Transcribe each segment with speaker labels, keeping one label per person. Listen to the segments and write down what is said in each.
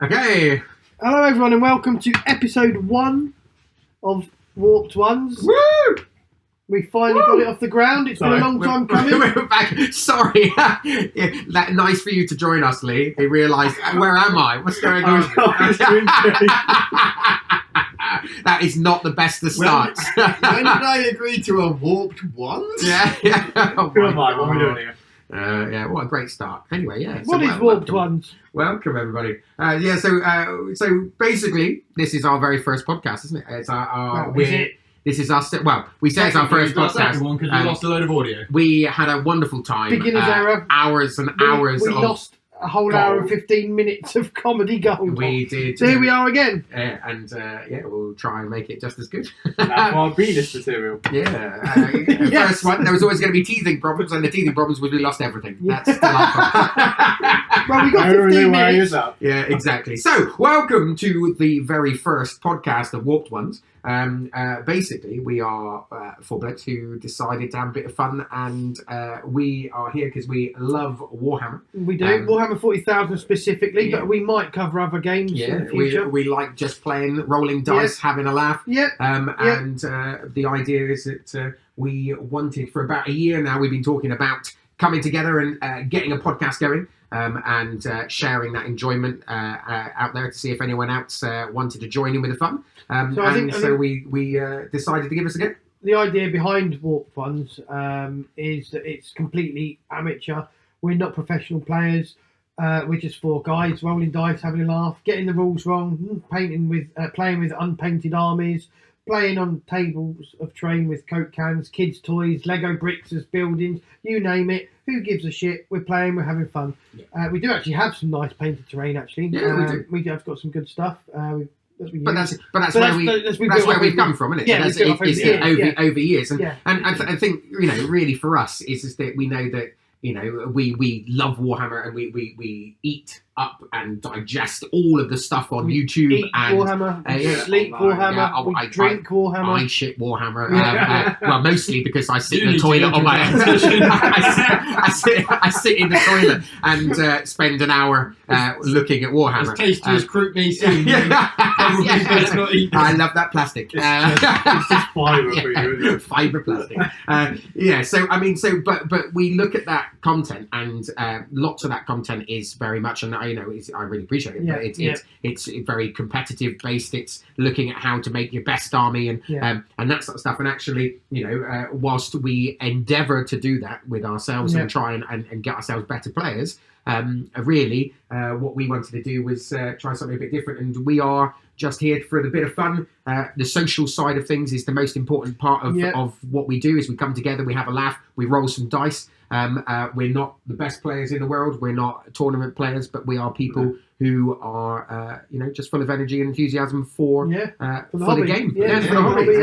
Speaker 1: Okay.
Speaker 2: Hello everyone and welcome to episode 1 of Warped Ones.
Speaker 1: Woo!
Speaker 2: We finally got it off the ground. It's been a long time coming.
Speaker 1: We're back. Sorry. Yeah, nice for you to join us, Lee. They realised, where am I? What's going on? That is not the best of starts.
Speaker 3: When did I agree to a Warped Ones?
Speaker 1: Yeah. Oh
Speaker 3: What are we doing here?
Speaker 1: Yeah, what a great start. Anyway, yeah.
Speaker 2: What is Warped Ones?
Speaker 1: Welcome, everybody. So basically, this is our very first podcast, isn't it? It's This is our we say it's our first podcast
Speaker 3: because we lost a load of audio.
Speaker 1: We had a wonderful time.
Speaker 2: Beginner's error.
Speaker 1: Hours and hours.
Speaker 2: We lost a whole hour and 15 minutes of comedy gold.
Speaker 1: We did.
Speaker 2: So here we are again.
Speaker 1: We'll try and make it just as good.
Speaker 3: That's our B-list material.
Speaker 1: Yeah.
Speaker 2: Yes.
Speaker 1: First one, there was always going to be teething problems, and the teething problems was we lost everything.
Speaker 2: Yeah.
Speaker 1: That's delightful.
Speaker 2: Well, we got 15 minutes.
Speaker 1: Yeah, exactly. So, welcome to the very first podcast of Warped Ones. Basically, we are four blokes who decided to have a bit of fun, and we are here because we love Warhammer.
Speaker 2: We do. Warhammer 40,000 specifically, but we might cover other games in the future.
Speaker 1: We like just playing, rolling dice, having a laugh.
Speaker 2: Yeah.
Speaker 1: And the idea is that we wanted, for about a year now, we've been talking about coming together and getting a podcast going. And sharing that enjoyment out there to see if anyone else wanted to join in with the fun. So we decided to give us a go.
Speaker 2: The idea behind Warped Ones is that it's completely amateur. We're not professional players. We're just four guys rolling dice, having a laugh, getting the rules wrong, playing with unpainted armies, playing on tables of terrain with Coke cans, kids' toys, Lego bricks as buildings, you name it. Who gives a shit? We're playing, we're having fun. Yeah. We do actually have some nice painted terrain, actually.
Speaker 1: Yeah,
Speaker 2: we have got some good stuff.
Speaker 1: That's where we've come from, isn't it?
Speaker 2: Yeah,
Speaker 1: over years. And I think, really for us, is that we know that, we love Warhammer, and we eat up and digest all of the stuff on YouTube.
Speaker 2: Eat
Speaker 1: and
Speaker 2: Warhammer, sleep Warhammer, we drink Warhammer.
Speaker 1: I shit Warhammer. Well, mostly because I sit in the toilet on my I sit in the toilet and spend an hour looking at Warhammer.
Speaker 3: As tasty as Crook may seem.
Speaker 1: I love that plastic.
Speaker 3: It's just fibre for you, isn't it?
Speaker 1: Fibre plastic. But we look at that content, and lots of that content is very much, and I really appreciate it, but it's very competitive based. It's looking at how to make your best army and that sort of stuff. And actually, whilst we endeavour to do that with ourselves and try and get ourselves better players, really what we wanted to do was try something a bit different, and we are just here for the bit of fun. The social side of things is the most important part of what we do. Is we come together, we have a laugh, we roll some dice. We're not the best players in the world, we're not tournament players, but we are people who are just full of energy and enthusiasm for the game, for the hobby.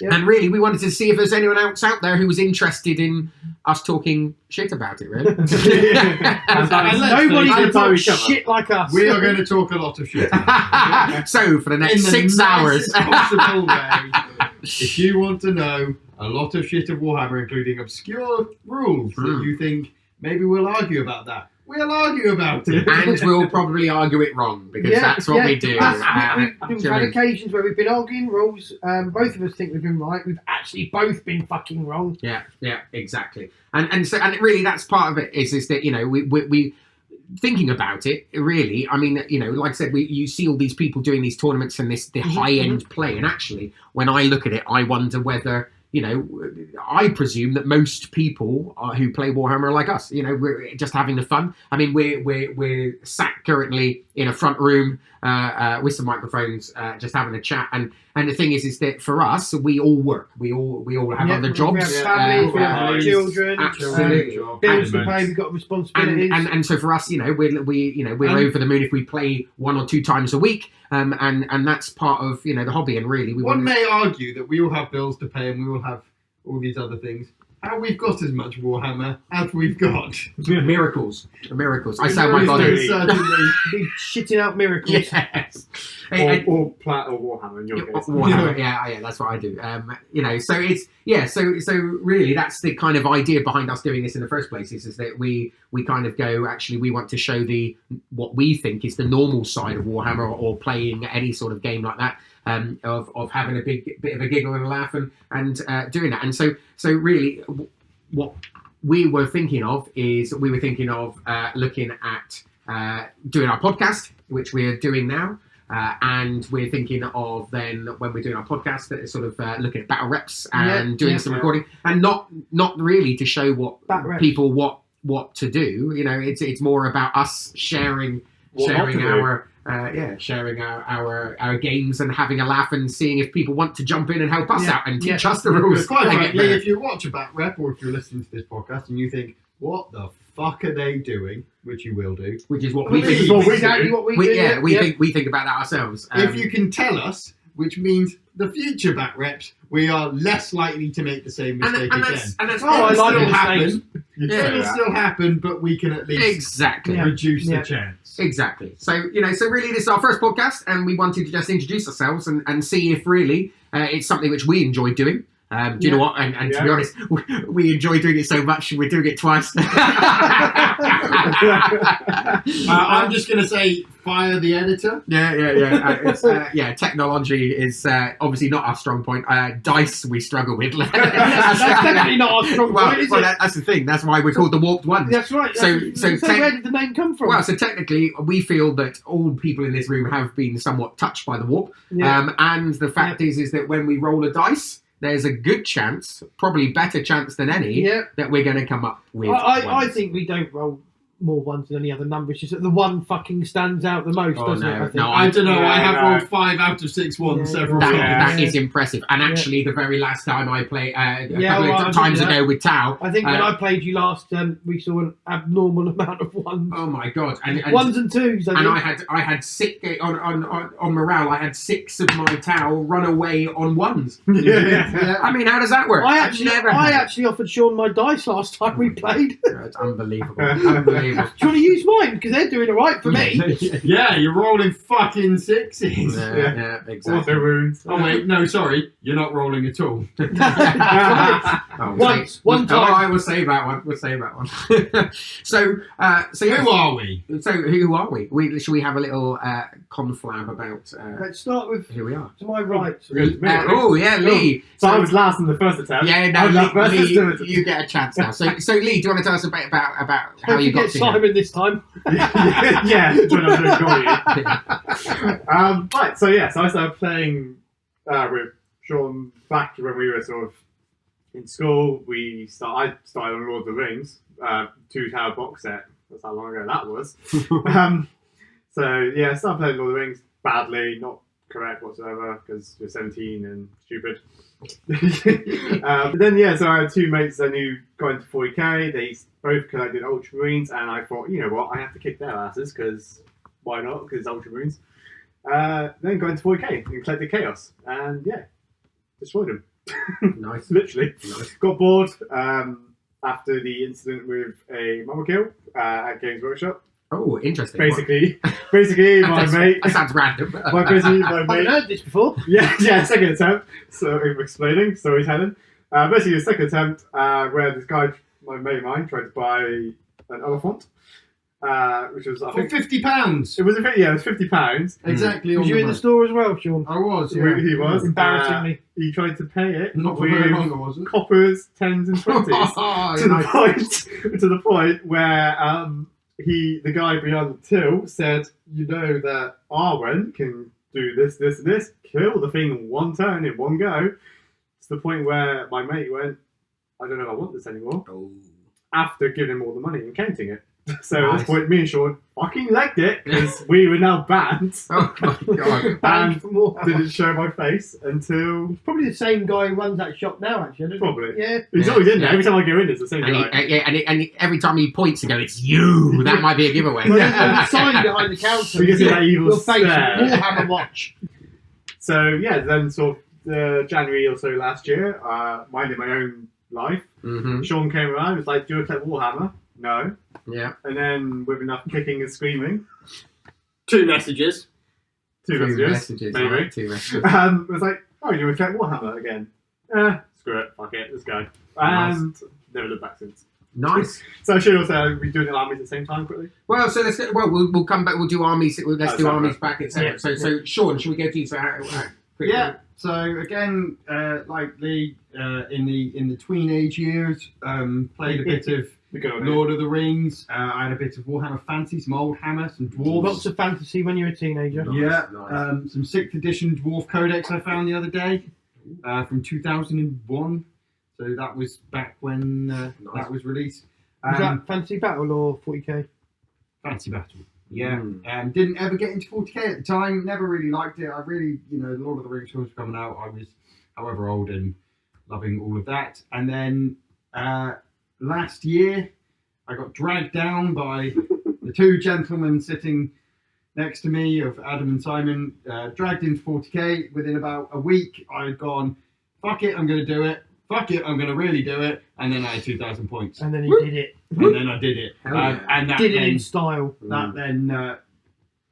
Speaker 1: And really, we wanted to see if there's anyone else out there who was interested in us talking shit about it, really.
Speaker 2: Nobody's going to talk shit like us.
Speaker 3: We are going to talk a lot of shit.
Speaker 1: So, for the next 6 hours.
Speaker 3: Possible way, if you want to know a lot of shit of Warhammer, including obscure rules that you think maybe we'll argue about that, we'll argue about it.
Speaker 1: And we'll probably argue it wrong, because that's what we do.
Speaker 2: We've had occasions where we've been arguing rules. Both of us think we've been right. We've actually both been fucking wrong.
Speaker 1: Yeah, exactly. And really, that's part of it. Is that we thinking about it. Really, I mean, like I said, you see all these people doing these tournaments and the high end play, and actually, when I look at it, I wonder whether. I presume that most people who play Warhammer are like us. We're just having the fun. I mean, we're sat currently in a front room with some microphones, just having a chat. And the thing is that for us, we all work. We all have other jobs.
Speaker 2: We have families, we have children,
Speaker 1: absolutely,
Speaker 2: bills to pay. We've got responsibilities.
Speaker 1: And so for us, we're over the moon if we play 1 or 2 times a week. And that's part of the hobby, and really
Speaker 3: one may argue that we all have bills to pay and we all have all these other things. How we've got as much Warhammer as we've got?
Speaker 1: Miracles. I sell my body.
Speaker 2: Be shitting out miracles.
Speaker 1: Yes.
Speaker 4: or Plat or Warhammer in your case.
Speaker 1: Warhammer, yeah, that's what I do. So it's so really that's the kind of idea behind us doing this in the first place is that we kind of go, actually we want to show what we think is the normal side of Warhammer or playing any sort of game like that, of having a bit of a giggle and a laugh and doing that. And so really what we were thinking of looking at doing our podcast, which we're doing now. And we're thinking of then when we're doing our podcast, that is sort of looking at battle reps and doing some recording, and not really to show people what to do. It's more about us sharing our games and having a laugh and seeing if people want to jump in and help us out and teach us the rules.
Speaker 3: Quite frankly, if you watch a bat rep or if you're listening to this podcast and you think, what the fuck are they doing? Which you will do.
Speaker 1: Which is what we think. We think about that ourselves.
Speaker 3: If you can tell us, which means the future bat reps, we are less likely to make the same mistake again. It'll still happen, but we can at least reduce the chance.
Speaker 1: Exactly. So really, this is our first podcast, and we wanted to just introduce ourselves and see if really it's something which we enjoy doing. Do you know what? And to be honest, we enjoy doing it so much, we're doing it twice.
Speaker 3: I'm just going to say, fire the editor.
Speaker 1: Technology is obviously not our strong point. Dice we struggle with.
Speaker 2: That's definitely not our strong point, is it?
Speaker 1: That's the thing. That's why we're called the Warped Ones.
Speaker 2: That's right. So where did the name come from?
Speaker 1: Well, so technically, we feel that all people in this room have been somewhat touched by the warp. And the fact is that when we roll a dice, there's a good chance, probably better chance than any, that we're going to come up with.
Speaker 2: I think we don't roll more ones than any other number. It's just that the one fucking stands out the most, doesn't it?
Speaker 3: I don't know. I have rolled 5 out of 6 ones several times.
Speaker 1: That is impressive. And actually, the very last time I played, a couple of times ago with Tao,
Speaker 2: I think when I played you last, we saw an abnormal amount of ones.
Speaker 1: Oh my god! And
Speaker 2: ones and twos.
Speaker 1: I had 6 on morale. I had 6 of my Tao run away on ones. I mean, how does that work?
Speaker 2: I actually offered Sean my dice last time we played.
Speaker 1: It's unbelievable.
Speaker 2: Do you want to use mine? Because they're doing it right for me.
Speaker 3: Yeah, you're rolling fucking 6s.
Speaker 1: Yeah, exactly.
Speaker 4: Auto wounds.
Speaker 3: Oh wait, no, sorry, you're not rolling at all.
Speaker 2: One time.
Speaker 1: I will save that one. We'll save that one. So
Speaker 3: who are we?
Speaker 1: So who are we? Should we have a little conflab about?
Speaker 2: Let's start with
Speaker 1: who we are.
Speaker 2: To my right.
Speaker 1: Lee.
Speaker 4: So I was last in the first attempt.
Speaker 1: Yeah, no, Lee, you get a chance now. So Lee, do you want to tell us a bit about how you got to
Speaker 2: Simon this time?
Speaker 4: When I'm doing right, so I started playing with Sean back when we were sort of in school. I started on Lord of the Rings, 2-tower box set. That's how long ago that was. I started playing Lord of the Rings badly, not correct whatsoever, because you're 17 and stupid. But then so I had 2 mates I knew got into 40k. They both collected Ultramarines, and I thought, you know what, I have to kick their asses, because why not? Because it's Ultramarines. Then got into 40k and collected Chaos, and destroyed them.
Speaker 1: Nice.
Speaker 4: Literally.
Speaker 1: Nice.
Speaker 4: Got bored after the incident with a mama kill at Games Workshop.
Speaker 1: Oh, interesting.
Speaker 4: Basically, my mate.
Speaker 1: That sounds random.
Speaker 4: My mate.
Speaker 2: I've heard this before.
Speaker 4: Second attempt. So I'm explaining. Storytelling. Basically, the second attempt where this guy, my mate of mine, tried to buy an elephant, which was
Speaker 3: for £50.
Speaker 4: It was £50.
Speaker 3: Exactly.
Speaker 2: Was you in the store as well, Sean?
Speaker 3: I was.
Speaker 4: He was.
Speaker 2: Embarrassingly.
Speaker 4: He tried to pay it
Speaker 3: Not for very long, was it?
Speaker 4: coppers, 10s, and 20s to the point where the guy behind the till said, you know that Arwen can do this, this, and this, kill the thing in one turn, in one go. To the point where my mate went, I don't know if I want this anymore. After giving him all the money and counting it. So at this point, me and Sean fucking legged it, because we were now banned.
Speaker 1: Oh my god.
Speaker 2: Banned from Warhammer.
Speaker 4: Didn't show my face until...
Speaker 2: Probably the same guy who runs that shop now, actually.
Speaker 4: Probably.
Speaker 2: Yeah.
Speaker 4: He's always in there. Every time I go in, it's the same guy.
Speaker 1: And every time he points and goes, it's you. That might be a giveaway.
Speaker 2: There's a sign behind the counter.
Speaker 4: Because of that evil
Speaker 2: Your face,
Speaker 4: stare.
Speaker 2: Warhammer watch.
Speaker 4: So then sort of January or so last year, minding my own life, Sean came around, was like, do you want to play Warhammer? No.
Speaker 1: Yeah.
Speaker 4: And then with enough kicking and screaming,
Speaker 3: 2 messages.
Speaker 4: Two messages, maybe.
Speaker 1: Right, 2 messages.
Speaker 4: It was like, oh, you want to check Warhammer again? Screw it, fuck it, let's go. And never looked back since.
Speaker 1: Nice.
Speaker 4: So I should also be doing the armies at the same time quickly.
Speaker 1: Well, so we'll come back. We'll do armies. Let's do armies
Speaker 4: right.
Speaker 1: back in separate. So Sean, should we go to you? So quickly?
Speaker 3: Yeah. So again, like Lee, in the tween-age years, played a bit of Lord of the Rings. I had a bit of Warhammer Fantasy, some old Hammer, some dwarves.
Speaker 2: Lots of fantasy when you're a teenager.
Speaker 3: Yeah.
Speaker 1: Nice.
Speaker 3: Some 6th edition Dwarf Codex I found the other day, from 2001. So that was back when that was released.
Speaker 2: Was that Fantasy Battle or 40k?
Speaker 3: Fantasy Battle. Yeah. Didn't ever get into 40k at the time. Never really liked it. I really, Lord of the Rings films coming out. I was, however old, and loving all of that. And then last year, I got dragged down by the 2 gentlemen sitting next to me of Adam and Simon. Dragged into 40k. Within about a week, I had gone, fuck it, I'm going to do it. Fuck it, I'm going to really do it. And then I had 2,000 points.
Speaker 2: And then he did it.
Speaker 3: And then I did it. And that
Speaker 2: Did it
Speaker 3: then,
Speaker 2: in style.
Speaker 3: That then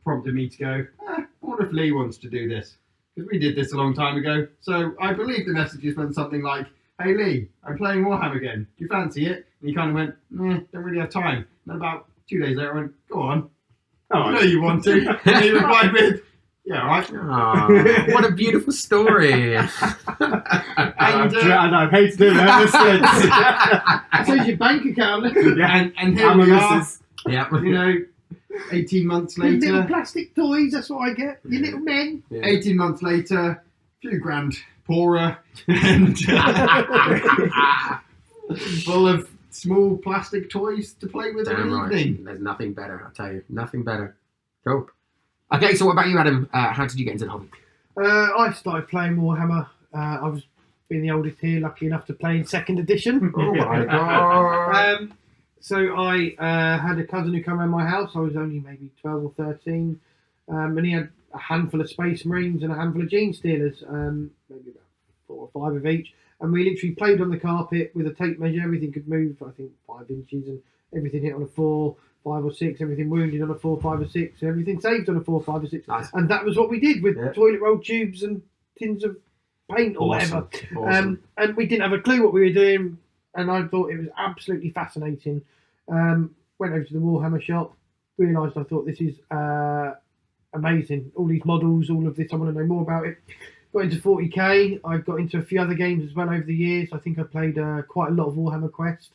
Speaker 3: prompted me to go, I wonder if Lee wants to do this. Because we did this a long time ago. So I believe the messages went something like, hey Lee, I'm playing Warhammer again. Do you fancy it? And he kind of went, don't really have time. And then about 2 days later I went, go on. I know you want to. And he replied with, yeah, all right.
Speaker 1: Oh, what a beautiful story.
Speaker 4: I paid to do that.
Speaker 2: So is your bank account.
Speaker 3: And here we are.
Speaker 1: Yeah.
Speaker 3: 18 months
Speaker 2: Your little
Speaker 3: later.
Speaker 2: plastic toys, that's what I get. Your little men.
Speaker 3: 18 months later, a few grand poorer, and full of small plastic toys to play with in
Speaker 1: Damn
Speaker 3: the
Speaker 1: right.
Speaker 3: evening.
Speaker 1: There's nothing better, I'll tell you. Nothing better. Cool. Okay, so what about you, Adam? How did you get into the hobby?
Speaker 2: I started playing Warhammer. I was being the oldest here, lucky enough to play in 2nd edition.
Speaker 1: Oh my god.
Speaker 2: So I had a cousin who came around my house. I was only maybe 12 or 13. And he had a handful of Space Marines and a handful of Gene Stealers, maybe about 4 or 5 of each. And we literally played on the carpet with a tape measure. Everything could move, I think, 5 inches, and everything hit on a 4, 5 or 6, everything wounded on a 4, 5 or 6, and everything saved on a 4, 5 or 6.
Speaker 1: Nice.
Speaker 2: And that was what we did with toilet roll tubes and tins of paint or whatever.
Speaker 1: Awesome.
Speaker 2: And we didn't have a clue what we were doing, and I thought it was absolutely fascinating. Went over to the Warhammer shop, realised I thought this is amazing. All these models, all of this, I want to know more about it. Got into 40k. I got into a few other games as well over the years. I think I played quite a lot of Warhammer Quest.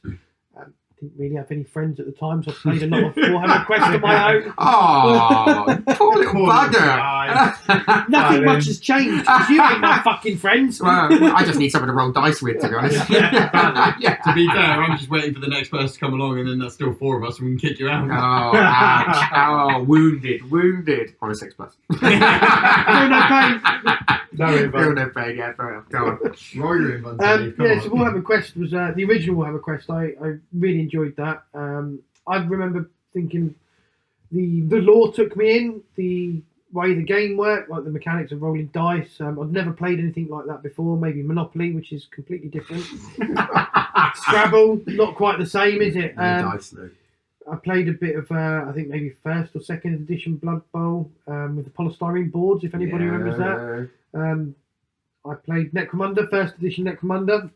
Speaker 2: Didn't really have any friends at the time, so I played a lot of Warhammer Quest on my own.
Speaker 1: Oh, poor little bugger.
Speaker 2: Nothing much has changed, because you ain't my fucking friends.
Speaker 1: Well, I just need someone to roll dice with, to be honest. Yeah.
Speaker 3: To be fair, I'm just waiting for the next person to come along, and then that's still 4 of us, and we can kick you out.
Speaker 1: Oh, ouch. Oh, wounded. On a 6+.
Speaker 2: No, no pain.
Speaker 1: Feel no pain, yeah, fair enough. Go on.
Speaker 3: Roll your invent, Dave, come
Speaker 2: Yeah,
Speaker 3: on.
Speaker 2: so Warhammer Quest was the original Warhammer Quest. I really enjoyed that. I remember thinking the lore took me in, the way the game worked, like the mechanics of rolling dice. I've never played anything like that before. Maybe Monopoly, which is completely different. Scrabble, not quite the same, is it?
Speaker 1: Dice, though.
Speaker 2: I played a bit of, I think maybe 1st or 2nd edition Blood Bowl with the polystyrene boards, if anybody remembers that. I played Necromunda, 1st edition Necromunda.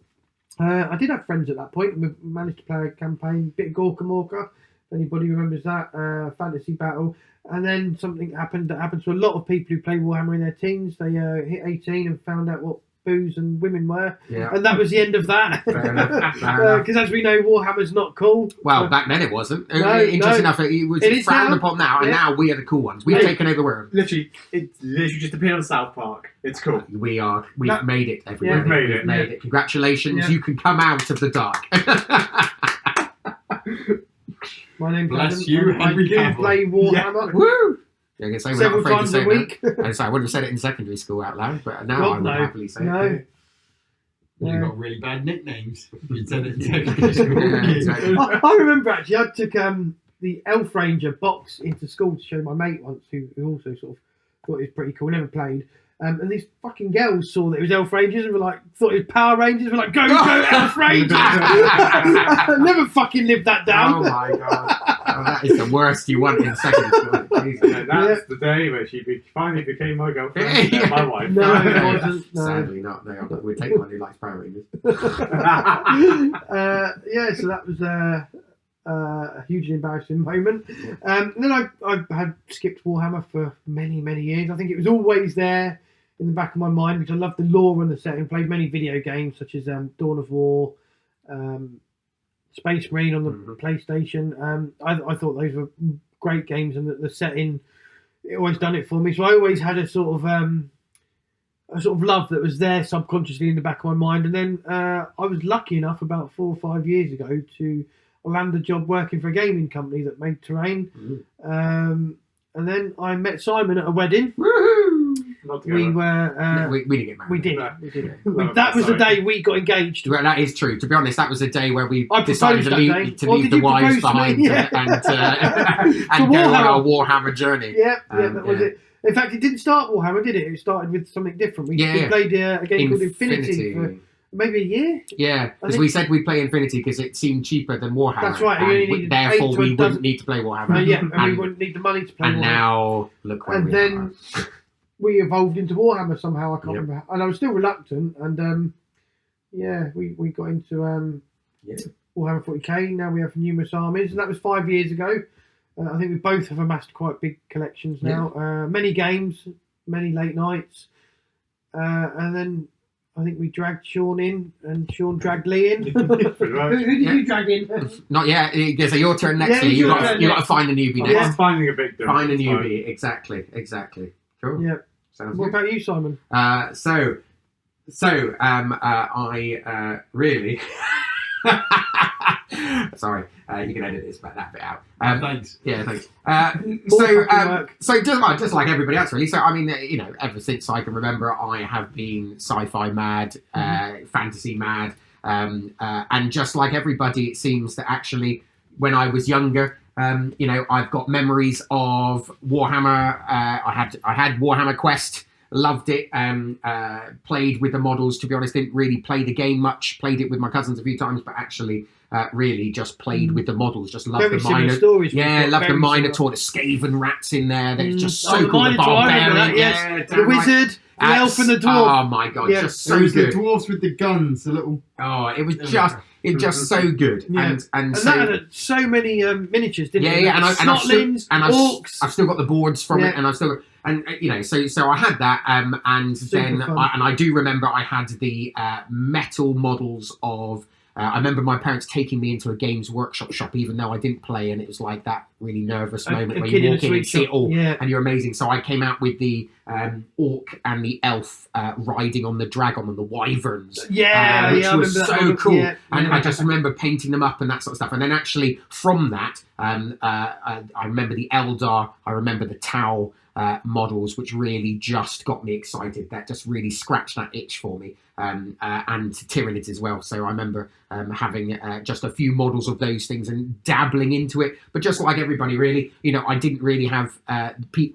Speaker 2: I did have friends at that point. We managed to play a campaign, bit of Gorka Morka, if anybody remembers that, Fantasy Battle. And then something happened that happens to a lot of people who play Warhammer in their teens. They hit 18 and found out what booze and women were.
Speaker 1: Yeah.
Speaker 2: And that was the end of that.
Speaker 1: Fair enough.
Speaker 2: Because as we know, Warhammer's not cool.
Speaker 1: Well, back then it wasn't.
Speaker 2: No,
Speaker 1: Interesting enough, it was
Speaker 2: It is
Speaker 1: frowned
Speaker 2: now.
Speaker 1: upon now, and
Speaker 2: Yeah.
Speaker 1: now we are the cool ones. We've taken over the world.
Speaker 4: Literally, it's literally just appeared on South Park. It's cool.
Speaker 1: We've made it, everybody.
Speaker 2: Yeah.
Speaker 4: We've made it.
Speaker 1: Made it. Congratulations,
Speaker 2: Yeah.
Speaker 1: you can come out of the dark.
Speaker 2: My name's
Speaker 3: Bless
Speaker 2: Adam,
Speaker 3: you,
Speaker 2: and I
Speaker 3: Henry
Speaker 2: do
Speaker 3: Cavill.
Speaker 2: play Warhammer.
Speaker 1: Woo! I guess I
Speaker 2: Several times a week.
Speaker 1: I would have said it in secondary school out loud, but now
Speaker 2: God,
Speaker 1: I would
Speaker 2: no.
Speaker 1: happily say
Speaker 2: No.
Speaker 1: it.
Speaker 3: You
Speaker 2: Yeah.
Speaker 3: got really bad nicknames. You said it in secondary school.
Speaker 1: Yeah, exactly.
Speaker 2: I remember actually, I took the Elf Ranger box into school to show my mate once, who also sort of thought it was pretty cool, never played. And these fucking girls saw that it was Elf Rangers and were like, thought it was Power Rangers, were like, go Elf Rangers! Never fucking lived that down.
Speaker 1: Oh my god. that is the worst you want in secondary school.
Speaker 4: And that's the day where she finally became my girlfriend, and my wife.
Speaker 2: No, it wasn't. No.
Speaker 1: Sadly not. No, we'll take one who likes Power Rangers.
Speaker 2: Yeah, so that was a hugely embarrassing moment. And then I had skipped Warhammer for many, many years. I think it was always there in the back of my mind because I loved the lore and the setting. Played many video games such as Dawn of War, Space Marine on the PlayStation. I thought those were great games, and the setting, it always done it for me. So I always had a sort of love that was there subconsciously in the back of my mind. And then I was lucky enough about 4 or 5 years ago to land a job working for a gaming company that made terrain. And then I met Simon at a wedding.
Speaker 1: Woohoo!
Speaker 4: Not
Speaker 2: We
Speaker 4: together.
Speaker 2: were.
Speaker 1: We didn't get married.
Speaker 2: We did.
Speaker 4: No.
Speaker 2: We did.
Speaker 4: No,
Speaker 2: That was the
Speaker 4: sorry.
Speaker 2: day we got engaged.
Speaker 1: Well, that is true. To be honest, that was the day where we
Speaker 2: I
Speaker 1: decided
Speaker 2: proposed that day.
Speaker 1: to
Speaker 2: Or
Speaker 1: leave
Speaker 2: did
Speaker 1: the
Speaker 2: you
Speaker 1: wives
Speaker 2: propose to me?
Speaker 1: behind
Speaker 2: Yeah.
Speaker 1: and go on
Speaker 2: Warhammer.
Speaker 1: our Warhammer journey.
Speaker 2: Yeah, that was
Speaker 1: yeah.
Speaker 2: it. In fact, it didn't start Warhammer, did it? It started with something different. We
Speaker 1: Yeah.
Speaker 2: played a game called Infinity for maybe a year.
Speaker 1: Yeah, because we said we'd play Infinity because it seemed cheaper than Warhammer.
Speaker 2: That's right, you
Speaker 1: and
Speaker 2: only needed
Speaker 1: therefore
Speaker 2: 8 to
Speaker 1: we
Speaker 2: a
Speaker 1: wouldn't
Speaker 2: dozen.
Speaker 1: need to play Warhammer.
Speaker 2: Yeah, and we
Speaker 1: and,
Speaker 2: wouldn't need the money to play
Speaker 1: and
Speaker 2: Warhammer.
Speaker 1: now look where
Speaker 2: And
Speaker 1: we
Speaker 2: then
Speaker 1: are.
Speaker 2: we evolved into Warhammer somehow. I can't
Speaker 1: Yep.
Speaker 2: remember. And I was still reluctant. And we got into Warhammer 40k. Now we have numerous armies. And that was 5 years ago. I think we both have amassed quite big collections now. Many games, many late nights. And then I think we dragged Sean in, and Sean dragged Lee in.
Speaker 4: Pretty much.
Speaker 2: Who did you drag in?
Speaker 1: Not yet. So your turn next
Speaker 2: Yeah,
Speaker 1: year.
Speaker 2: it's
Speaker 1: You
Speaker 2: your
Speaker 1: got
Speaker 2: turn
Speaker 1: to
Speaker 2: next.
Speaker 1: find a newbie
Speaker 4: I'm
Speaker 1: next.
Speaker 4: finding a victim.
Speaker 1: Find a
Speaker 4: It's fine.
Speaker 1: newbie. Exactly. Cool.
Speaker 2: Yeah.
Speaker 1: Sounds
Speaker 2: What
Speaker 1: good.
Speaker 2: about you, Simon?
Speaker 1: So I really. Sorry, you can edit that bit out.
Speaker 3: Thanks.
Speaker 1: Yeah, thanks.
Speaker 2: More fucking work.
Speaker 1: So just like everybody else, really. So I mean, ever since I can remember, I have been sci-fi mad, fantasy mad, and just like everybody, it seems that actually, when I was younger, I've got memories of Warhammer. I had Warhammer Quest. Loved it. Played with the models. To be honest, didn't really play the game much. Played it with my cousins a few times, but actually, really just played with the models. Just loved
Speaker 2: Very
Speaker 1: the
Speaker 2: similar
Speaker 1: minor.
Speaker 2: stories.
Speaker 1: Yeah, love the
Speaker 2: Very
Speaker 1: Minotaur, the Skaven rats in there. That's just so
Speaker 2: the
Speaker 1: cool. The
Speaker 2: Minotaur, I remember
Speaker 1: barbarian,
Speaker 2: that, yes.
Speaker 1: yeah,
Speaker 2: The wizard, the elf, and the dwarf.
Speaker 1: Oh my god,
Speaker 2: Yeah.
Speaker 1: just
Speaker 3: So
Speaker 1: so
Speaker 3: it was the
Speaker 1: good.
Speaker 3: dwarves with the guns, the little.
Speaker 1: Oh, it was just so good.
Speaker 2: Yeah.
Speaker 1: And
Speaker 2: And
Speaker 1: so
Speaker 2: that had so many miniatures, didn't it?
Speaker 1: and I've still,
Speaker 2: Snotlings,
Speaker 1: and
Speaker 2: orcs.
Speaker 1: I've still got the boards from
Speaker 2: Yeah.
Speaker 1: it, and I've still so I had that, and
Speaker 2: Super
Speaker 1: then
Speaker 2: fun.
Speaker 1: I do remember I had the metal models of. I remember my parents taking me into a Games Workshop shop, even though I didn't play, and it was like that really nervous moment where
Speaker 2: kid
Speaker 1: you
Speaker 2: in a
Speaker 1: walk in and
Speaker 2: sweet
Speaker 1: see it
Speaker 2: shop.
Speaker 1: all,
Speaker 2: Yeah.
Speaker 1: and you're amazing. So I came out with the orc and the elf riding on the dragon and the wyverns,
Speaker 2: Yeah,
Speaker 1: which
Speaker 2: I
Speaker 1: was
Speaker 2: remember that
Speaker 1: so
Speaker 2: model.
Speaker 1: cool.
Speaker 2: Yeah,
Speaker 1: And
Speaker 2: yeah.
Speaker 1: I just remember painting them up and that sort of stuff. And then actually from that, I remember the Eldar, I remember the Tau models, which really just got me excited. That just really scratched that itch for me. And Tyranids as well. So I remember having just a few models of those things and dabbling into it. But just like everybody, really, I didn't really have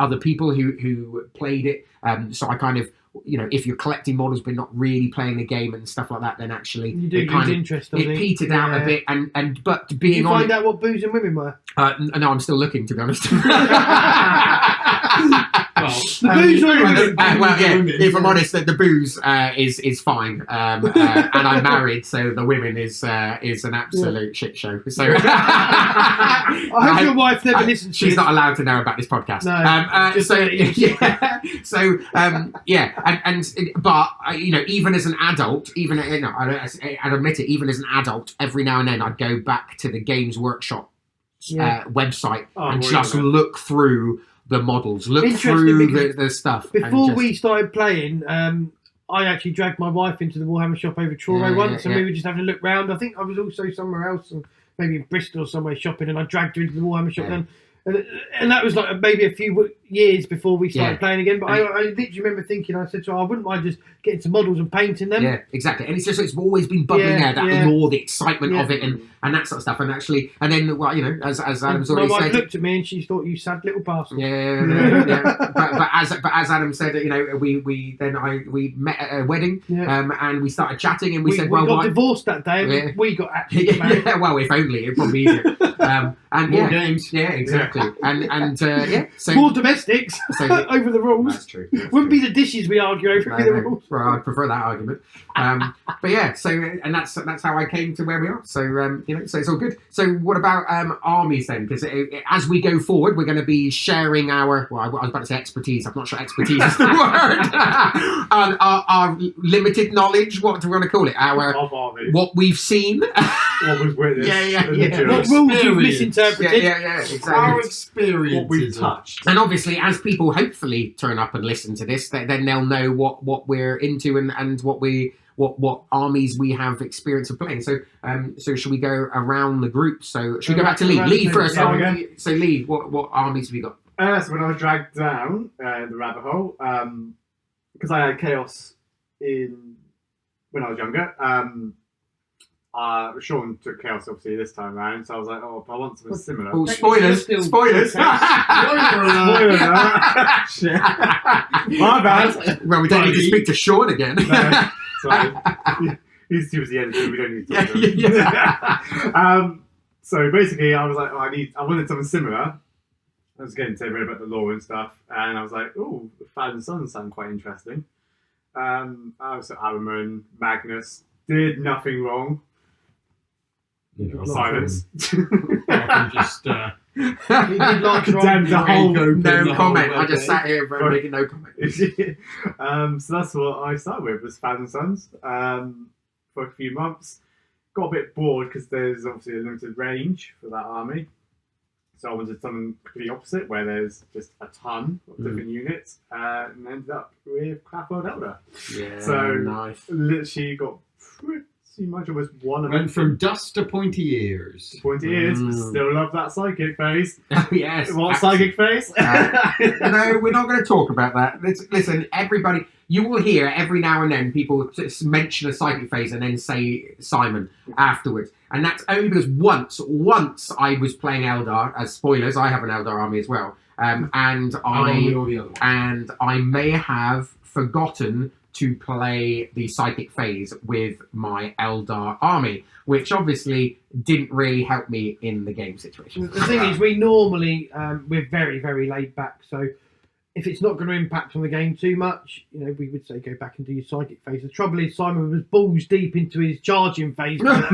Speaker 1: other people who played it. So I kind of, if you're collecting models but not really playing the game and stuff like that, then actually
Speaker 2: You do
Speaker 1: it kind
Speaker 2: lose
Speaker 1: of
Speaker 2: interest, I
Speaker 1: it
Speaker 2: think.
Speaker 1: petered out a
Speaker 2: Yeah.
Speaker 1: bit. But
Speaker 2: Did
Speaker 1: being
Speaker 2: you
Speaker 1: on
Speaker 2: find out what booze and women were?
Speaker 1: no, I'm still looking, to be honest.
Speaker 2: The booze or women?
Speaker 1: Well, yeah. If I'm honest, the booze is fine, and I'm married, so the women is an absolute shit show. So
Speaker 2: I hope your wife never listens to
Speaker 1: she's
Speaker 2: this.
Speaker 1: not allowed to know about this podcast.
Speaker 2: No, just
Speaker 1: so
Speaker 2: let it use.
Speaker 1: yeah, so but even as an adult, I'd admit it, even as an adult, every now and then I'd go back to the Games Workshop website and just look through the models, look
Speaker 2: Interesting,
Speaker 1: through
Speaker 2: because
Speaker 1: the stuff.
Speaker 2: Before we started playing, I actually dragged my wife into the Warhammer shop over Truro once, and we were just having a look round. I think I was also somewhere else, maybe in Bristol or somewhere shopping, and I dragged her into the Warhammer shop then. And that was like maybe a few years before we started
Speaker 1: Yeah.
Speaker 2: playing again. But I literally remember thinking, I said to her, I wouldn't mind just getting some models and painting them.
Speaker 1: Yeah, exactly. And it's always been bubbling there, that lore, the excitement of it, and that sort of stuff. And actually, and then, well, as Adam's already
Speaker 2: my wife
Speaker 1: said,
Speaker 2: looked at me and she thought, you sad little bastard.
Speaker 1: Yeah. But as Adam said, we met at a wedding, and we started chatting, and we said, well,
Speaker 2: we got divorced that day, and we got actually married.
Speaker 1: Yeah, well, if only, it'd probably be easier. And
Speaker 3: more games.
Speaker 1: Yeah, exactly. And so
Speaker 2: more domestics over the rules.
Speaker 1: That's true.
Speaker 2: Wouldn't be the dishes we argue over, it'd be the rules.
Speaker 1: Well, I'd prefer that argument. But yeah, so and that's how I came to where we are. So so it's all good. So what about armies then? Because as we go forward, we're going to be sharing our. Well, I was about to say expertise. I'm not sure expertise is the word. our limited knowledge. What do we want to call it? What we've seen.
Speaker 4: What we've witnessed.
Speaker 2: What rules we've misinterpreted.
Speaker 1: Yeah, exactly.
Speaker 3: Our experience.
Speaker 4: What we've touched.
Speaker 1: And obviously, as people hopefully turn up and listen to this, then they'll know what we're into and what armies we have experience of playing. So should we go around the group? So should we go back to Lee? Lee first. So Lee, what armies have you got?
Speaker 4: So when I was dragged down the rabbit hole, because I had chaos when I was younger. Sean took chaos obviously this time around, so I was like, oh, I want something similar.
Speaker 1: Oh, spoilers! Spoilers!
Speaker 4: Spoiler alert! Shit. My bad.
Speaker 1: Well, we don't need to speak to Sean again.
Speaker 4: No, sorry. He's too busy editing. We don't need to talk to him. So basically, I was like, oh, I wanted something similar. I was getting to a bit about the lore and stuff, and I was like, oh, the Thousand Suns sound quite interesting. I was at Araman, Magnus, did nothing wrong. Silence.
Speaker 3: I can just
Speaker 4: condemn the whole
Speaker 1: no comment. I just sat here making no comment.
Speaker 4: So that's what I started with, was Thousand Suns, for a few months. Got a bit bored because there's obviously a limited range for that army. So I wanted something completely opposite, where there's just a ton of different units, and ended up with Clapboard Elder.
Speaker 1: Yeah,
Speaker 4: so
Speaker 1: nice.
Speaker 4: Literally got pretty much almost one.
Speaker 3: Went from dust to pointy ears.
Speaker 4: Pointy ears, but still love that psychic phase.
Speaker 1: Yes.
Speaker 4: What psychic phase?
Speaker 1: No, we're not going to talk about that. Listen, everybody, you will hear every now and then people mention a psychic phase and then say Simon afterwards. And that's only because once I was playing Eldar, as spoilers, I have an Eldar army as well. And I may have forgotten to play the psychic phase with my Eldar army, which obviously didn't really help me in the game situation.
Speaker 2: The thing is, we normally, we're very, very laid back, so if it's not going to impact on the game too much, we would say go back and do your psychic phase. The trouble is, Simon was balls deep into his charging phase.
Speaker 4: That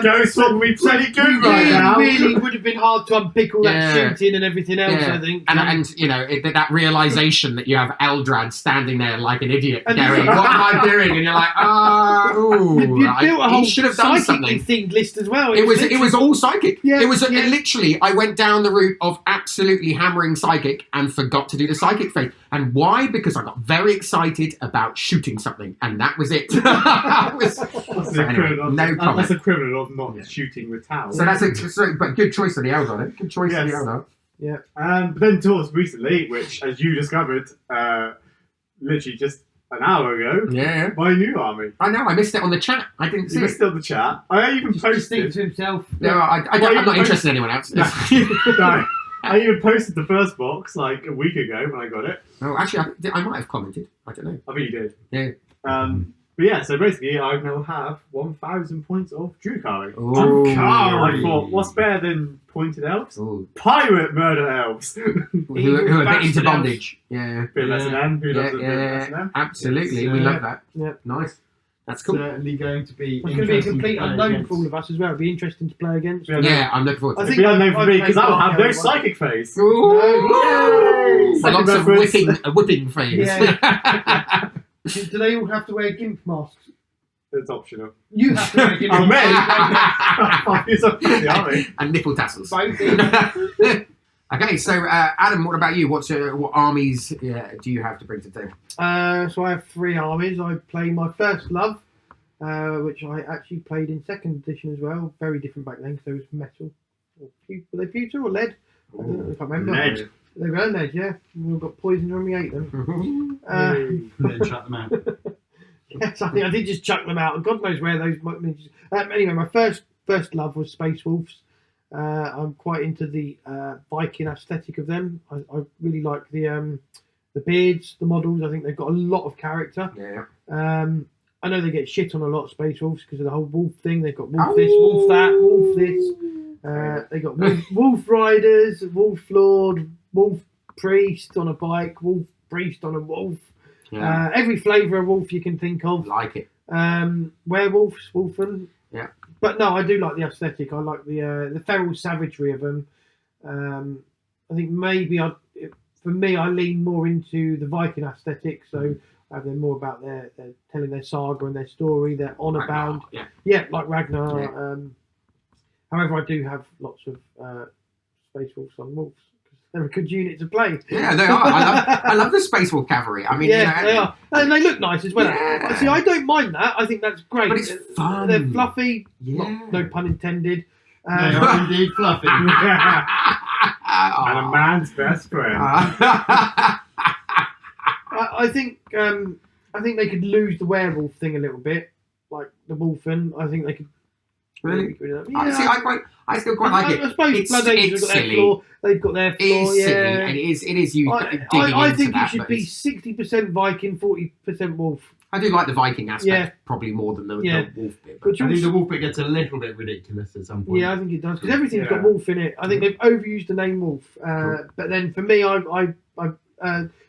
Speaker 4: ghost would be pretty good right now.
Speaker 2: Really would have been hard to unpick all that shooting and everything else, I think.
Speaker 1: And that realisation that you have Eldrad standing there like an idiot going, what am I doing? And you're like,
Speaker 2: you built a whole
Speaker 1: should have done something.
Speaker 2: Themed list as well.
Speaker 1: It was all psychic.
Speaker 2: Yeah,
Speaker 1: it was literally, I went down the route of absolutely hammering psychic and forgot to do the psychic phase. And why? Because I got very excited about shooting something, and that was it.
Speaker 4: That's a criminal of not shooting with towels.
Speaker 1: So but good choice of the Eldar. Good choice of the Eldar.
Speaker 2: Yeah.
Speaker 4: But then towards recently, which as you discovered, literally just an hour ago, my new army.
Speaker 1: I know, I missed it on the chat. I didn't see it.
Speaker 4: You missed it on the chat. I even posted
Speaker 2: to himself.
Speaker 1: No, I'm not interested in anyone else.
Speaker 4: No. I even posted the first box like a week ago when I got it.
Speaker 1: Oh, actually, I might have commented. I don't know.
Speaker 4: I think you did.
Speaker 1: Yeah.
Speaker 4: But yeah, so basically, I now have 1,000 points of Drukari.
Speaker 1: Drukari.
Speaker 4: I thought, what's better than pointed elves?
Speaker 1: Ooh.
Speaker 4: Pirate murder elves.
Speaker 1: who are a bit into bondage. Yeah.
Speaker 4: Bit less than them. Who does a bit less than them?
Speaker 1: Absolutely. We love that.
Speaker 2: Yeah.
Speaker 1: Nice. That's cool.
Speaker 3: Certainly going to be.
Speaker 2: It's going to be a complete unknown for all of us as well. It'd be interesting to play against.
Speaker 1: Yeah, I'm looking forward to it.
Speaker 4: It'd be unknown for me because I'll have no psychic phase.
Speaker 1: Lots of whipping phase.
Speaker 2: Yeah. Do they all have to wear GIMP masks?
Speaker 4: It's optional.
Speaker 2: You have to wear GIMP
Speaker 1: masks. And nipple tassels. Okay, so Adam, what about you? What armies do you have to bring to the table?
Speaker 2: So I have 3 armies. I play my First Love, which I actually played in 2nd edition as well. Very different back then because there was metal. Were they pewter or lead? I can't remember.
Speaker 4: Ned.
Speaker 2: They were Ned, yeah. We all got poisoned when we ate them.
Speaker 3: And then shut them out.
Speaker 2: Yes, I think I did just chuck them out. God knows where those miniatures. Anyway, my first love was Space Wolves. I'm quite into the Viking aesthetic of them. I really like the beards, the models. I think they've got a lot of character.
Speaker 1: Yeah.
Speaker 2: I know they get shit on a lot of Space Wolves because of the whole wolf thing. They've got wolf this, wolf that, wolf this. They got wolf riders, wolf lord, wolf priest on a bike, wolf priest on a wolf.
Speaker 1: Yeah.
Speaker 2: Every flavour of wolf you can think of.
Speaker 1: Like it.
Speaker 2: Werewolves, wolfen.
Speaker 1: Yeah.
Speaker 2: But no, I do like the aesthetic. I like the feral savagery of them. I think maybe for me, I lean more into the Viking aesthetic. So I have them more about their telling their saga and their story. They're honour bound.
Speaker 1: Yeah.
Speaker 2: Like Ragnar.
Speaker 1: Yeah.
Speaker 2: However, I do have lots of Space Wolves on wolves. They're a good unit to play.
Speaker 1: Yeah, they are. I love the Space Wolf cavalry. I mean,
Speaker 2: yeah, they are. And they look nice as well.
Speaker 1: Yeah.
Speaker 2: See, I don't mind that. I think that's great.
Speaker 1: But it's fun.
Speaker 2: They're fluffy.
Speaker 1: Yeah.
Speaker 2: No pun intended.
Speaker 3: They are indeed fluffy.
Speaker 4: And a man's best friend.
Speaker 2: I think they could lose the werewolf thing a little bit, like the wolfen. I think they could.
Speaker 1: Really?
Speaker 2: Yeah.
Speaker 1: See, I still quite like it.
Speaker 2: I suppose Blood Angels have got their flaw. They've got their flaw.
Speaker 1: It is
Speaker 2: yeah.
Speaker 1: silly, and it is you digging
Speaker 2: I
Speaker 1: into
Speaker 2: think
Speaker 1: that,
Speaker 2: it should
Speaker 1: but
Speaker 2: be 60% Viking, 40% wolf.
Speaker 1: I do like the Viking aspect
Speaker 2: Yeah.
Speaker 1: probably more than the wolf bit.
Speaker 2: Which
Speaker 3: I think
Speaker 2: also-
Speaker 3: the wolf bit gets a little bit ridiculous at some point.
Speaker 2: Yeah, I think it does because everything's got
Speaker 4: Yeah.
Speaker 2: wolf in it. I think they've overused the name wolf. But then for me, I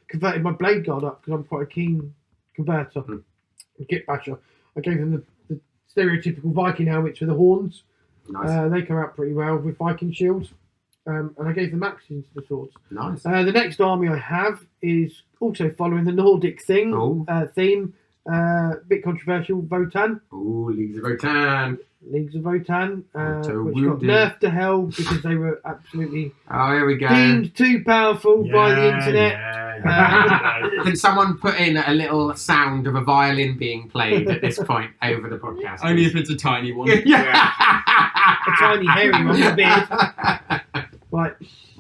Speaker 2: converted my blade guard up because I'm quite a keen converter, git basher. I gave them the stereotypical Viking helmets with the horns.
Speaker 1: Nice.
Speaker 2: They come out pretty well with Viking shields. And I gave them axes into the swords.
Speaker 1: Nice.
Speaker 2: The next army I have is also following the Nordic theme. Bit controversial. Votan.
Speaker 1: Ooh, Leagues of Votan.
Speaker 2: Leagues of Votan,
Speaker 1: So
Speaker 2: which got
Speaker 1: wounded.
Speaker 2: nerfed to hell because they were absolutely
Speaker 1: Oh, here we go.
Speaker 2: deemed too powerful by the internet.
Speaker 1: Can someone put in a little sound of a violin being played at this point over the podcast?
Speaker 3: Only if it's a tiny one.
Speaker 2: A tiny hairy one with a beard. Right.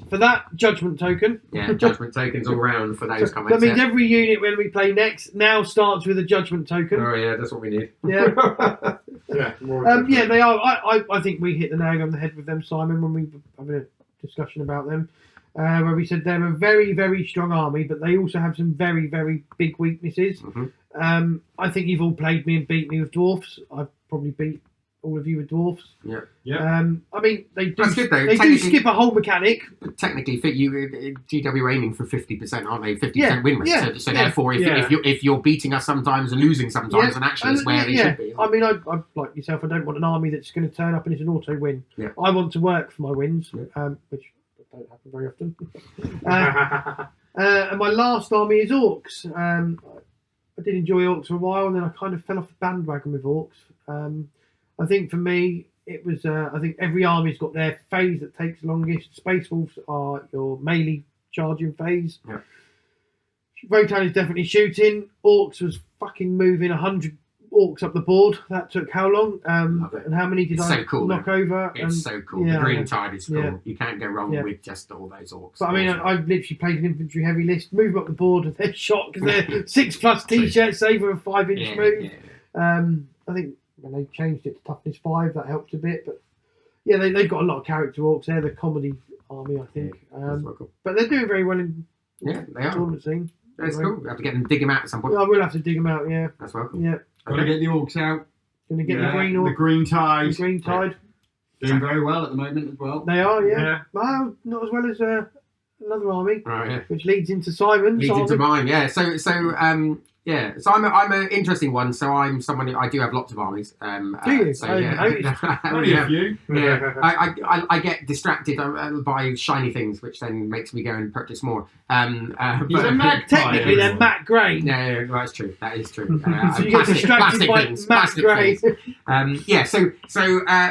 Speaker 2: For that, judgment token.
Speaker 1: Yeah, judgment tokens all round for those comments.
Speaker 2: That means
Speaker 1: yeah.
Speaker 2: every unit when we play next now starts with a judgment token.
Speaker 1: Oh yeah, that's what we need.
Speaker 2: Yeah.
Speaker 4: Yeah,
Speaker 2: They are. I think we hit the nail on the head with them, Simon, when we were having a discussion about them, where we said they're a very, very strong army, but they also have some very, very big weaknesses.
Speaker 1: Mm-hmm.
Speaker 2: I think you've all played me and beat me with dwarfs. I've probably beat all of you with dwarfs.
Speaker 1: Yeah.
Speaker 2: I mean, they do.
Speaker 1: That's good, though.
Speaker 2: They do skip a whole mechanic.
Speaker 1: Technically, fit you. GW are aiming for 50%, aren't they? 50% win rate.
Speaker 2: Yeah,
Speaker 1: So therefore, if you're beating us sometimes and losing sometimes, and actually is where they should be.
Speaker 2: I mean, I like yourself. I don't want an army that's going to turn up and it's an auto win.
Speaker 1: Yeah.
Speaker 2: I want to work for my wins, which don't happen very often. And my last army is orcs. I did enjoy orcs for a while, and then I kind of fell off the bandwagon with orcs. I think for me, it was. I think every army's got their phase that takes longest. Space Wolves are your melee charging phase.
Speaker 1: Yeah.
Speaker 2: Rotan is definitely shooting. Orcs was fucking moving 100 orcs up the board. That took how long? And how many did
Speaker 1: It's
Speaker 2: I
Speaker 1: so cool,
Speaker 2: knock
Speaker 1: though.
Speaker 2: over?
Speaker 1: It's so cool.
Speaker 2: yeah,
Speaker 1: The green tide is cool.
Speaker 2: yeah.
Speaker 1: You can't go wrong
Speaker 2: Yeah.
Speaker 1: with just all those orcs.
Speaker 2: But I mean,
Speaker 1: Awesome.
Speaker 2: I literally played an infantry heavy list, move up the board, and they're shot because they're 6+ t-shirts, save with a 5-inch move.
Speaker 1: Yeah.
Speaker 2: I think when they changed it to toughness 5, that helped a bit. But yeah, they've got a lot of character orcs. They're the comedy army, I think.
Speaker 1: That's so cool.
Speaker 2: But they're doing very well in
Speaker 1: Yeah, they
Speaker 2: the
Speaker 1: are.
Speaker 2: tournament scene.
Speaker 1: That's cool. We have to get them, dig them out at some point.
Speaker 2: I will have to dig them out. Yeah,
Speaker 1: That's well cool.
Speaker 2: yeah.
Speaker 3: Gotta get the orcs out.
Speaker 2: Going to get the
Speaker 3: Yeah,
Speaker 2: green
Speaker 3: the
Speaker 2: orc,
Speaker 3: green
Speaker 2: the
Speaker 3: tide.
Speaker 2: green tide.
Speaker 3: Doing very well at the moment as well.
Speaker 2: They are, yeah.
Speaker 4: Yeah.
Speaker 2: Well, not as well as another army,
Speaker 1: Right, yeah.
Speaker 2: which leads into Simon.
Speaker 1: Leads into mine, yeah. So I'm an interesting one. So I'm someone who I do have lots of armies.
Speaker 2: Do you?
Speaker 1: So,
Speaker 2: I
Speaker 1: yeah,
Speaker 2: noticed.
Speaker 3: Only
Speaker 1: yeah.
Speaker 3: a few.
Speaker 1: Yeah, I get distracted by shiny things, which then makes me go and purchase more.
Speaker 3: He's
Speaker 1: But-
Speaker 3: a magpie.
Speaker 2: Technically, they're Matt Gray.
Speaker 1: No, that's true. That is true.
Speaker 2: So you get distracted by Matt
Speaker 1: plastic
Speaker 2: Gray.
Speaker 1: things.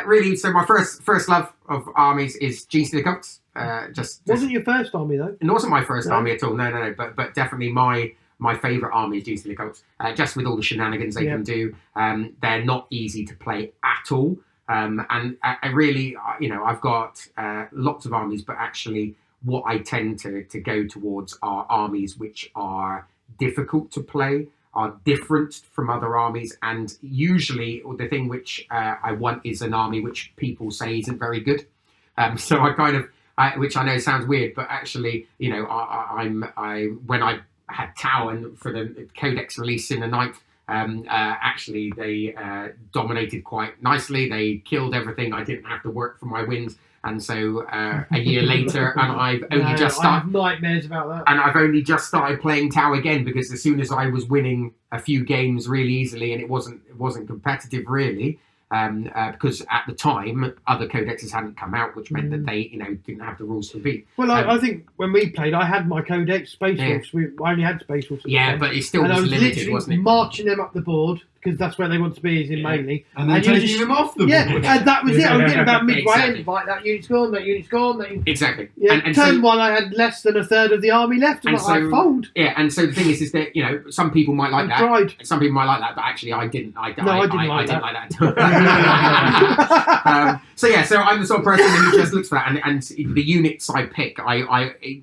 Speaker 1: Really, my first love of armies is Gene Cox.
Speaker 2: Wasn't your first army though?
Speaker 1: It wasn't my first
Speaker 2: No?
Speaker 1: army at all. No. But definitely my favourite army is Gene Cox. Just with all the shenanigans they can do, they're not easy to play at all. And I really, I've got lots of armies, but actually what I tend to go towards are armies which are difficult to play, are different from other armies, and usually the thing which I want is an army which people say isn't very good. So I kind of, which I know sounds weird, but actually, when I had Tau and for the Codex release in the 9th, actually they dominated quite nicely. They killed everything. I didn't have to work for my wins. And so a year later, and I've only just started.
Speaker 2: I have nightmares about that.
Speaker 1: And I've only just started playing Tau again, because as soon as I was winning a few games really easily, and it wasn't competitive really, because at the time other codexes hadn't come out, which meant that they didn't have the rules to beat.
Speaker 2: Well, I think when we played, I had my codex Space Wolves. I only had Space Wolves.
Speaker 1: But it still was limited, wasn't it?
Speaker 2: Marching them up the board, because that's where they want to be, is in mainly.
Speaker 3: And then taking them off the board.
Speaker 2: Yeah, and that was it. I was getting about midway, and like, that unit's gone, that unit's gone.
Speaker 1: Exactly.
Speaker 2: Yeah, and turn one, I had less than a third of the army left, and I fold.
Speaker 1: Yeah, and so the thing is that, some people might like that. Some people might like that, but actually I didn't. I didn't like that. So I'm the sort of person who just looks for that, and the units I pick,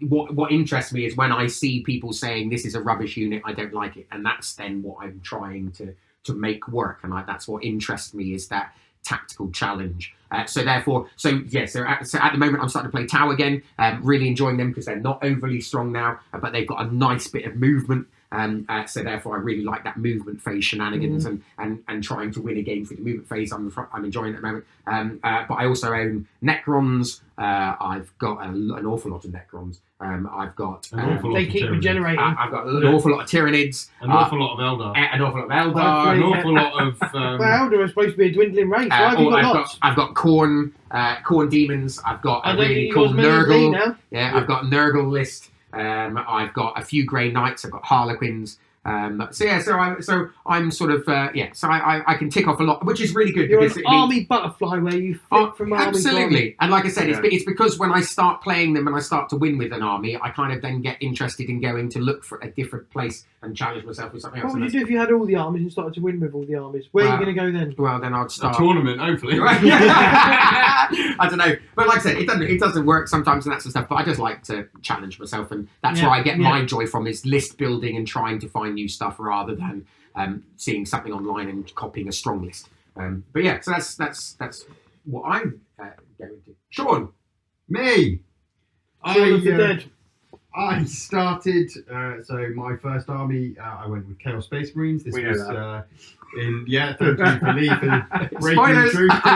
Speaker 1: what interests me is when I see people saying this is a rubbish unit, I don't like it, and that's then what I'm trying to make work, and that's what interests me, is that tactical challenge. So at the moment I'm starting to play Tau again, really enjoying them because they're not overly strong now, but they've got a nice bit of movement. So therefore I really like that movement phase shenanigans and trying to win a game through the movement phase. I'm enjoying it at the moment. But I also own Necrons. I've got an awful lot of Necrons. I've got
Speaker 2: they keep regenerating.
Speaker 1: I've got an awful lot of Tyranids.
Speaker 3: An awful lot of Eldar.
Speaker 1: An awful lot of Eldar.
Speaker 3: An awful lot of.
Speaker 2: Well, Eldar are supposed to be a dwindling race. Why have you got lots?
Speaker 1: I've got Khorne demons. I've got a really cool Nurgle. Yeah, I've got a Nurgle list. I've got a few Grey Knights. I've got Harlequins. So I'm sort of So I can tick off a lot, which is really good.
Speaker 2: You're
Speaker 1: because
Speaker 2: an army butterfly where you fit from army.
Speaker 1: Absolutely, and like I said, it's because when I start playing them and I start to win with an army, I kind of then get interested in going to look for a different place and challenge myself with something else.
Speaker 2: What would you do if you had all the armies and started to win with all the armies? Where are you going to go then?
Speaker 1: Well, then I'd start
Speaker 3: a tournament, hopefully.
Speaker 1: I don't know, but like I said, it doesn't work sometimes and that sort of stuff. But I just like to challenge myself, and that's where I get my joy from, is list building and trying to find new stuff rather than seeing something online and copying a strong list. But yeah, so that's what I'm going to. Sean,
Speaker 3: me. I started. So my first army, I went with Chaos Space Marines. This was thank you for leaving, breaking the truth to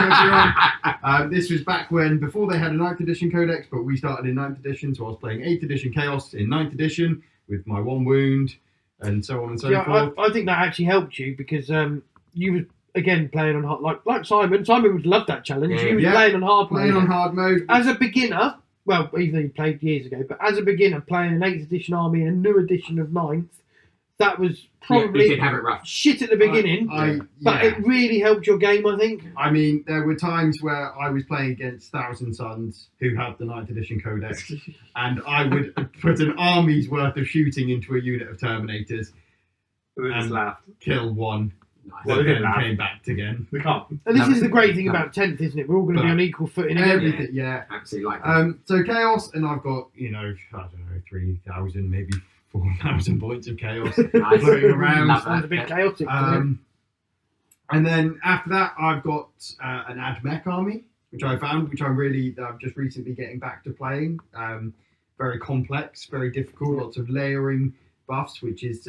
Speaker 3: everyone. This was back before they had a 9th edition codex, but we started in 9th edition, so I was playing 8th edition Chaos in 9th edition with my 1 wound and so on and so forth.
Speaker 2: I think that actually helped you, because you were again playing on hard, like Simon. Simon would love that challenge. He was playing on hard mode.
Speaker 3: Playing on hard mode
Speaker 2: as a beginner. Well, even though you played years ago, but as a beginner playing an 8th edition army and a new edition of 9th, that was probably
Speaker 1: did have it rough.
Speaker 2: Shit at the beginning, but it really helped your game, I think.
Speaker 3: I mean, there were times where I was playing against Thousand Sons who had the 9th edition codex, and I would put an army's worth of shooting into a unit of Terminators and kill one.
Speaker 1: Nice.
Speaker 3: Well, then came back again.
Speaker 4: We can't.
Speaker 2: And this is the great thing about 10th, isn't it? We're all going to be on equal footing.
Speaker 3: Everything, yeah.
Speaker 1: Absolutely like that.
Speaker 3: So Chaos, and I've got, I don't know, 3,000, maybe 4,000 points of Chaos floating around.
Speaker 2: Sounds a bit chaotic.
Speaker 3: And then after that, I've got an AdMech army, which I found, which I'm just recently getting back to playing. Very complex, very difficult, lots of layering buffs, which is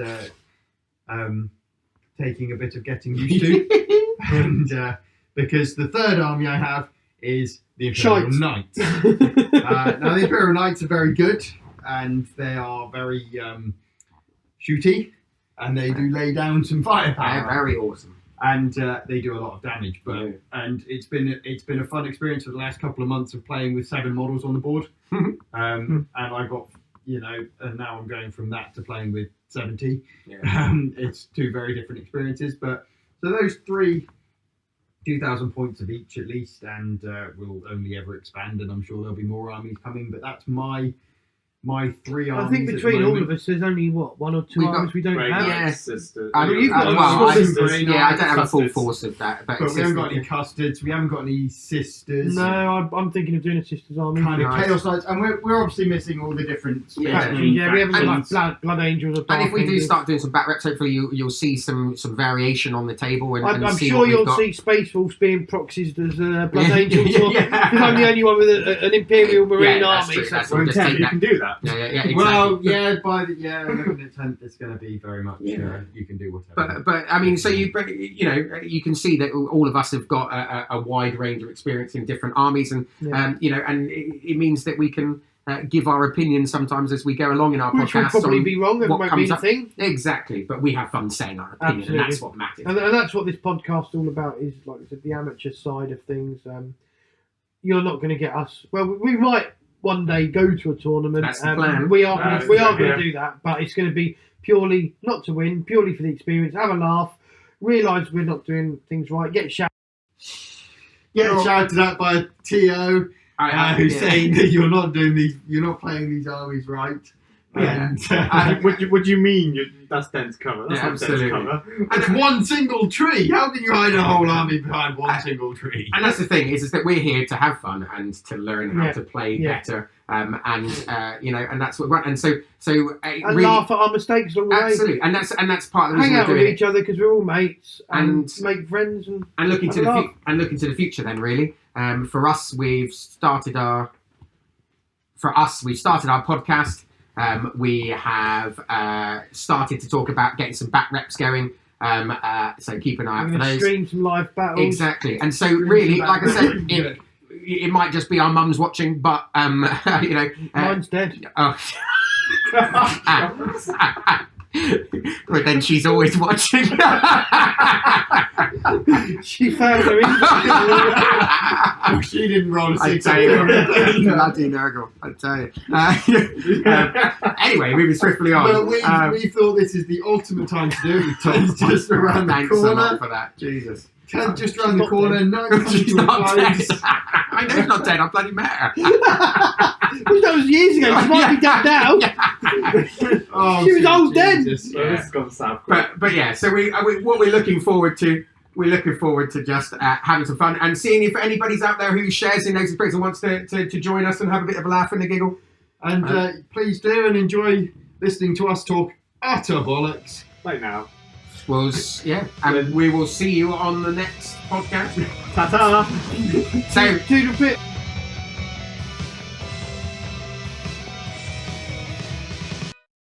Speaker 3: taking a bit of getting used to. And because the third army I have is the Imperial Knights. Now the Imperial Knights are very good, and they are very shooty, and they do lay down some firepower.
Speaker 1: They're very awesome,
Speaker 3: and they do a lot of damage. But and it's been a fun experience for the last couple of months of playing with 7 models on the board. And I got and now I'm going from that to playing with 70. It's 2 very different experiences, but so those 3, 2,000 points of each at least, and will only ever expand, and I'm sure there'll be more armies coming. But that's my my 3 armies.
Speaker 2: I think
Speaker 3: at the
Speaker 2: between all
Speaker 3: moment.
Speaker 2: of us, there's only 1 or 2 armies we don't
Speaker 4: Great
Speaker 2: have.
Speaker 1: Yeah.
Speaker 4: sisters.
Speaker 2: You've got
Speaker 1: I
Speaker 2: sisters.
Speaker 1: don't have a full
Speaker 4: Custards.
Speaker 1: force of that, but
Speaker 3: But
Speaker 1: it's
Speaker 3: we haven't
Speaker 1: just-
Speaker 3: got any custards. We haven't got any sisters.
Speaker 2: No, I'm thinking of doing a sisters army.
Speaker 3: Kind of
Speaker 1: Nice.
Speaker 3: chaos knights, and we're obviously missing all the different.
Speaker 1: Yeah.
Speaker 3: spectrum
Speaker 2: Yeah, we haven't got
Speaker 3: factions.
Speaker 2: like blood angels or dark
Speaker 1: And if we do
Speaker 2: angels.
Speaker 1: start doing some back reps, hopefully you'll see some variation on the table. And
Speaker 2: I'm
Speaker 1: see
Speaker 2: sure
Speaker 1: what we've
Speaker 2: you'll
Speaker 1: got.
Speaker 2: see Space Wolves being proxies as blood
Speaker 1: Yeah,
Speaker 2: angels,
Speaker 1: yeah.
Speaker 2: because I'm the only one with an Imperial Marine
Speaker 1: Yeah, that's
Speaker 2: army.
Speaker 1: true,
Speaker 2: So
Speaker 1: that's
Speaker 4: Well,
Speaker 1: We'll just take
Speaker 4: you
Speaker 1: that.
Speaker 4: can do that.
Speaker 1: Yeah, exactly.
Speaker 3: Well, yeah, looking at 10th, it's going to be very much.
Speaker 1: Yeah.
Speaker 3: You can do whatever.
Speaker 1: But I mean, so you can see that all of us have got a wide range of experience in different armies, and
Speaker 2: Yeah.
Speaker 1: and it means that we can give our opinion sometimes as we go along in our
Speaker 2: which will
Speaker 1: podcast.
Speaker 2: probably
Speaker 1: on
Speaker 2: be wrong, it
Speaker 1: what
Speaker 2: won't be
Speaker 1: comes
Speaker 2: the
Speaker 1: up.
Speaker 2: thing.
Speaker 1: Exactly, but we have fun saying our opinion,
Speaker 2: Absolutely.
Speaker 1: and that's what matters.
Speaker 2: And that's what this podcast is all about, is, like I said, the amateur side of things. You're not going to get us. Well, we might one day go to a tournament.
Speaker 1: That's the plan.
Speaker 2: We are
Speaker 4: That's
Speaker 2: going
Speaker 4: the
Speaker 2: to
Speaker 4: idea.
Speaker 2: do that, but it's going to be purely not to win, purely for the experience. Have a laugh, realise we're not doing things right, get shouted.
Speaker 3: Get shouted at by T.O. Who's saying that you're not playing these armies right.
Speaker 1: Yeah.
Speaker 3: And,
Speaker 4: What do you mean? That's dense cover. That's
Speaker 1: Yeah,
Speaker 4: not dense
Speaker 1: absolutely.
Speaker 4: cover.
Speaker 3: it's one single tree. How can you hide a whole army behind one single tree?
Speaker 1: And that's the thing is that we're here to have fun and to learn how
Speaker 2: Yeah.
Speaker 1: to play
Speaker 2: Yeah.
Speaker 1: better, and that's what we're and so
Speaker 2: And
Speaker 1: really,
Speaker 2: laugh at our mistakes along the way.
Speaker 1: absolutely, and that's part of the
Speaker 2: Hang
Speaker 1: reason
Speaker 2: out
Speaker 1: we're
Speaker 2: with
Speaker 1: doing it.
Speaker 2: each other because we're all mates and
Speaker 1: And-
Speaker 2: make friends and
Speaker 1: And looking to
Speaker 2: Have a
Speaker 1: the
Speaker 2: laugh.
Speaker 1: look into the future. Then really, for us, we've started our podcast. We have started to talk about getting some back reps going. So keep an eye out
Speaker 2: we're
Speaker 1: for
Speaker 2: going to
Speaker 1: those.
Speaker 2: stream some live battles.
Speaker 1: Exactly. And so really, like I said, it might just be our mums watching, but
Speaker 2: Mine's dead.
Speaker 1: oh. But then she's always watching.
Speaker 2: She failed her interview.
Speaker 3: She didn't roll a
Speaker 1: I
Speaker 3: 6.
Speaker 1: tell you, bloody Nurgle, I tell you. Anyway, moving swiftly on.
Speaker 3: Well, we thought this is the ultimate time to do it. Ten's just around the
Speaker 1: Thanks a lot
Speaker 3: corner.
Speaker 1: for that. Jesus.
Speaker 3: Ten's just around the
Speaker 2: She's not
Speaker 3: corner.
Speaker 2: dead.
Speaker 3: No,
Speaker 1: She's not dead. I know she's not dead. I bloody met her.
Speaker 2: That was years ago. She might be dead now.
Speaker 3: Oh,
Speaker 2: She was old then.
Speaker 3: Jesus.
Speaker 4: Well, this has gone south quick.
Speaker 1: But yeah, so what we're looking forward to. We're looking forward to just having some fun and seeing if anybody's out there who shares in those experiences and wants to join us and have a bit of a laugh and a giggle.
Speaker 3: And please do and enjoy listening to us talk utter bollocks.
Speaker 4: Right now.
Speaker 1: And we will see you on the next podcast.
Speaker 4: Ta-ta!
Speaker 1: So
Speaker 2: Doodle pit.